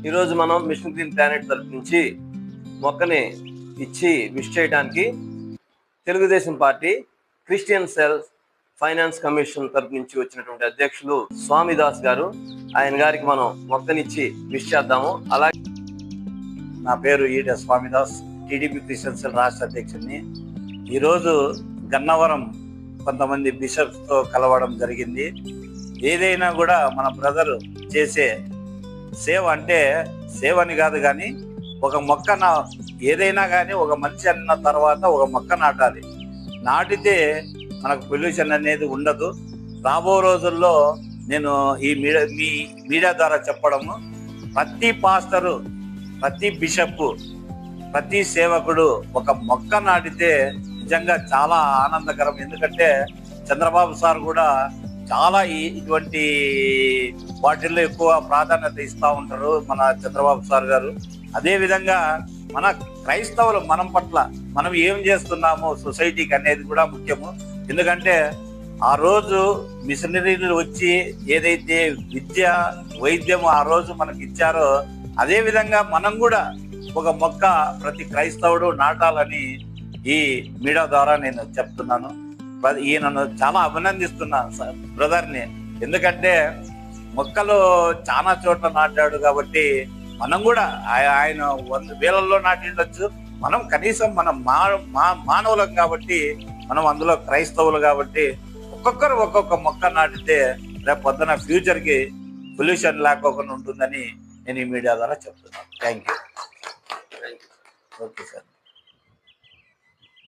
ఈరోజు మనం machine green planet తరపు నుంచి మొక్కని ఇచ్చి విష్ చేయడానికి Telugu Desam party Christian self finance commission తరపు నుంచి వచ్చినటువంటి అధ్యక్షులు స్వామిదాస్ గారు, ఆయన గారికి మనం మొక్కనిచ్చి విష్ చేద్దాము. అలాగే నా పేరు ఈట స్వామిదాస్, టీడీపీ క్రిస్టియన్ సెల్ రాష్ట్ర అధ్యక్షుడిని. ఈరోజు గన్నవరం కొంతమంది బిషప్స్తో కలవడం జరిగింది. ఏదైనా కూడా మన బ్రదర్ చేసే సేవ అంటే సేవని కాదు, కానీ ఒక మొక్క ఏదైనా కానీ ఒక మనిషి అన్న తర్వాత ఒక మొక్క నాటాలి. నాటితే మనకు పొల్యూషన్ అనేది ఉండదు. రాబో రోజుల్లో నేను ఈ మీడియా ద్వారా చెప్పడము, ప్రతి పాస్టరు, ప్రతి బిషప్, ప్రతి సేవకుడు ఒక మొక్క నాటితే నిజంగా చాలా ఆనందకరం. ఎందుకంటే చంద్రబాబు సార్ కూడా చాలా ఇటువంటి వాటిల్లో ఎక్కువ ప్రాధాన్యత ఇస్తూ ఉంటారు మన చంద్రబాబు సార్ గారు. అదే విధంగా మన క్రైస్తవులు మనం పట్ల మనం ఏం చేస్తున్నాము సొసైటీకి అనేది కూడా ముఖ్యము. ఎందుకంటే ఆ రోజు మిషనరీలు వచ్చి ఏదైతే విద్య వైద్యం ఆ రోజు మనకి ఇచ్చారో, అదే విధంగా మనం కూడా ఒక మొక్క ప్రతి క్రైస్తవుడు నాటాలని ఈ మీడియా ద్వారా నేను చెప్తున్నాను. ఈయనను చాలా అభినందిస్తున్నాను బ్రదర్ని. ఎందుకంటే మొక్కలు చాలా చోట్ల నాటాడు కాబట్టి మనం కూడా ఆయన 100 వేలల్లో నాటిండొచ్చు. మనం కనీసం మనం మానవులం కాబట్టి, మనం అందులో క్రైస్తవులు కాబట్టి ఒక్కొక్కరు ఒక్కొక్క మొక్క నాటితే రేపు పొద్దున ఫ్యూచర్కి పొల్యూషన్ లేకోకుండా ఉంటుందని నేను ఈ మీడియా ద్వారా చెప్తున్నాను. Thank you. Okay sir.